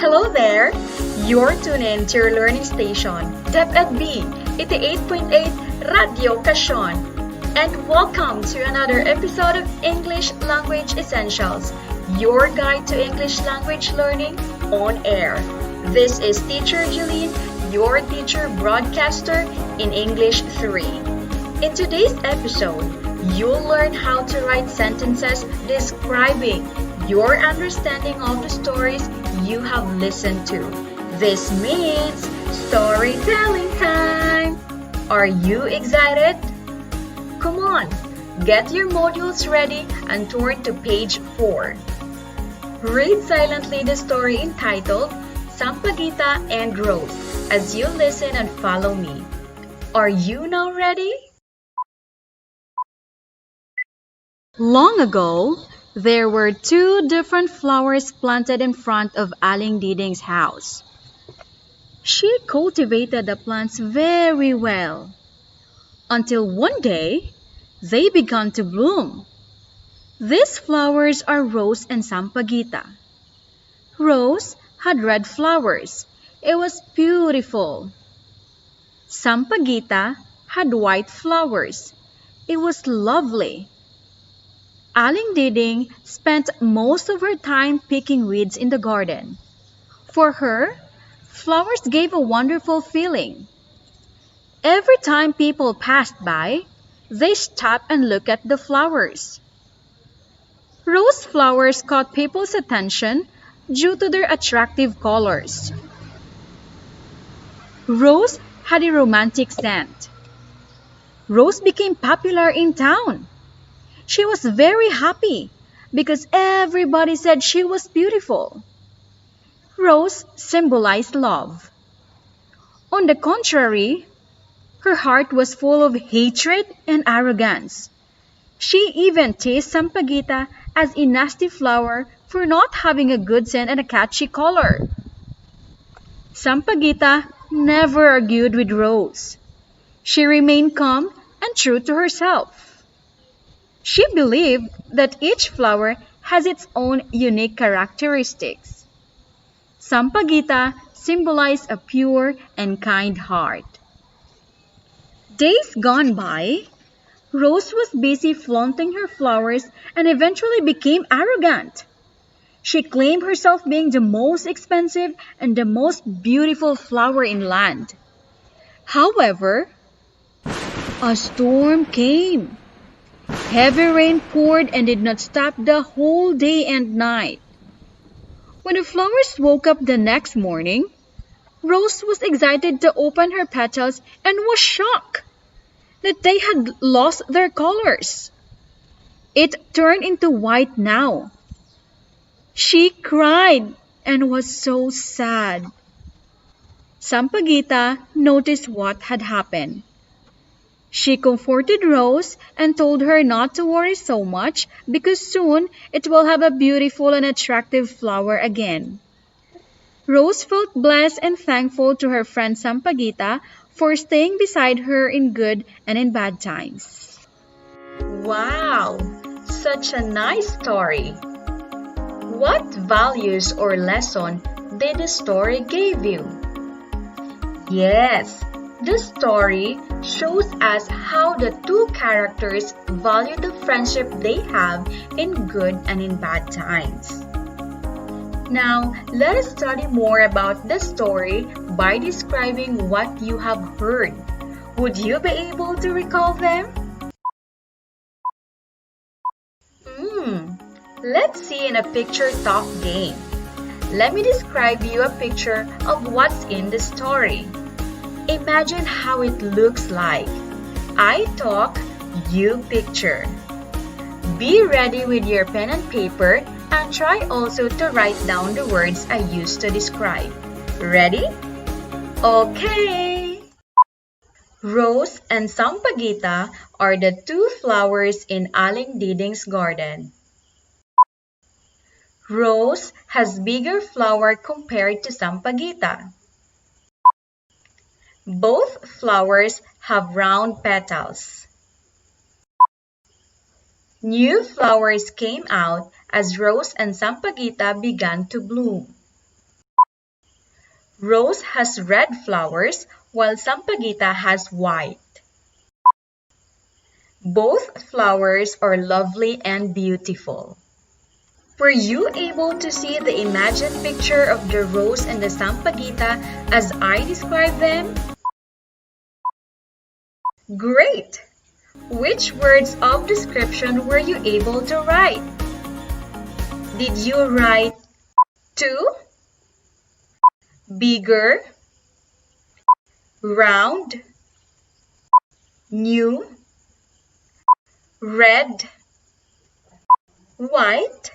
Hello there! You're tuned in to your learning station, DepEd B, 88.8 RadyoKasyon. And welcome to another episode of English Language Essentials, your guide to English language learning on air. This is Teacher Jeline, your teacher broadcaster in English 3. In today's episode, you'll learn how to write sentences describing your understanding of the stories you have listened to. This means storytelling time! Are you excited? Come on, get your modules ready and turn to page 4. Read silently the story entitled Sampaguita and Rose as you listen and follow me. Are you now ready? Long ago, there were 2 different flowers planted in front of Aling Diding's house. She cultivated the plants very well, until one day, they began to bloom. These flowers are Rose and Sampaguita. Rose had red flowers. It was beautiful. Sampaguita had white flowers. It was lovely. Aling Diding spent most of her time picking weeds in the garden. For her, flowers gave a wonderful feeling. Every time people passed by, they stopped and looked at the flowers. Rose flowers caught people's attention due to their attractive colors. Rose had a romantic scent. Rose became popular in town. She was very happy because everybody said she was beautiful. Rose symbolized love. On the contrary, her heart was full of hatred and arrogance. She even teased Sampaguita as a nasty flower for not having a good scent and a catchy color. Sampaguita never argued with Rose. She remained calm and true to herself. She believed that each flower has its own unique characteristics. Sampaguita symbolized a pure and kind heart. Days gone by, Rose was busy flaunting her flowers and eventually became arrogant. She claimed herself being the most expensive and the most beautiful flower in land. However, a storm came. Heavy rain poured and did not stop the whole day and night. When the flowers woke up the next morning, Rose was excited to open her petals and was shocked that they had lost their colors. It turned into white now. She cried and was so sad. Sampaguita noticed what had happened. She comforted Rose and told her not to worry so much because soon it will have a beautiful and attractive flower again. Rose felt blessed and thankful to her friend Sampaguita for staying beside her in good and in bad times. Wow! Such a nice story! What values or lesson did the story give you? Yes, the story shows us how the 2 characters value the friendship they have in good and in bad times. Now, let us study more about the story by describing what you have heard. Would you be able to recall them? Let's see in a PictureTalk game. Let me describe you a picture of what's in the story. Imagine how it looks like. I talk, you picture. Be ready with your pen and paper and try also to write down the words I used to describe. Ready? Okay! Rose and Sampaguita are the 2 flowers in Aling Diding's garden. Rose has bigger flower compared to Sampaguita. Both flowers have round petals. New flowers came out as Rose and Sampaguita began to bloom. Rose has red flowers while Sampaguita has white. Both flowers are lovely and beautiful. Were you able to see the imagined picture of the rose and the Sampaguita as I described them? Great! Which words of description were you able to write? Did you write two, bigger, round, new, red, white,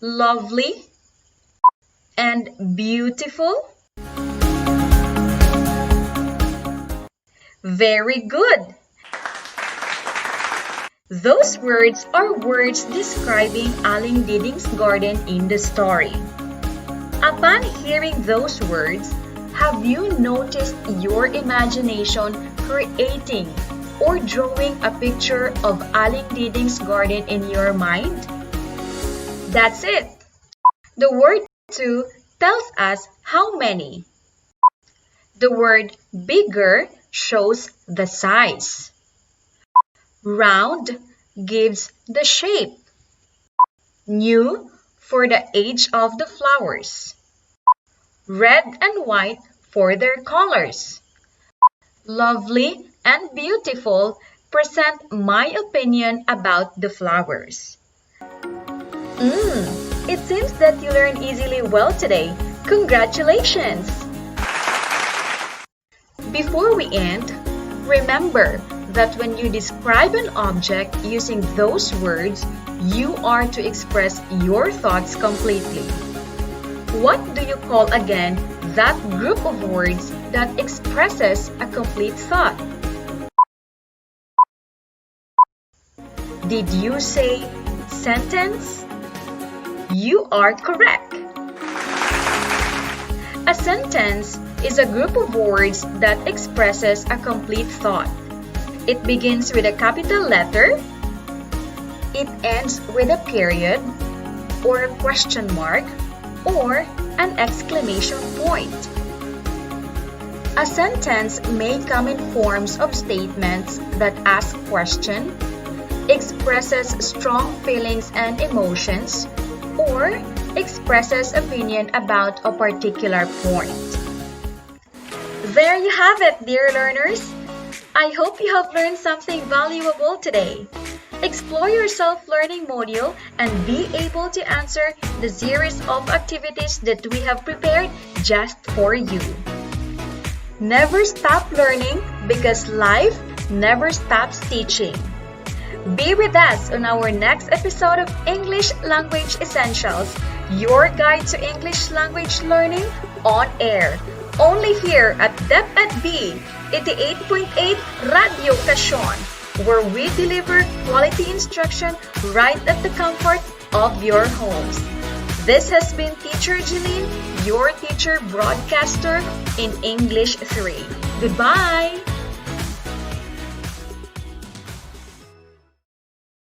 lovely, and beautiful? Very good! Those words are words describing Aling Diding's garden in the story. Upon hearing those words, have you noticed your imagination creating or drawing a picture of Aling Diding's garden in your mind? That's it! The word two tells us how many. The word bigger shows the size. Round gives the shape. New for the age of the flowers. Red and white for their colors. Lovely and beautiful present my opinion about the flowers. It seems that you learned easily well today. Congratulations! Before we end, remember that when you describe an object using those words, you are to express your thoughts completely. What do you call again that group of words that expresses a complete thought? Did you say sentence? You are correct. A sentence is a group of words that expresses a complete thought. It begins with a capital letter, it ends with a period, or a question mark, or an exclamation point. A sentence may come in forms of statements that ask questions, expresses strong feelings and emotions, or expresses opinion about a particular point. There you have it, dear learners. I hope you have learned something valuable today. Explore your self-learning module and be able to answer the series of activities that we have prepared just for you. Never stop learning because life never stops teaching. Be with us on our next episode of English Language Essentials, your guide to English language learning on air. Only here at DepEd B, 88.8 RadyoKasyon, where we deliver quality instruction right at the comfort of your homes. This has been Teacher Jeline, your teacher broadcaster in English 3. Goodbye!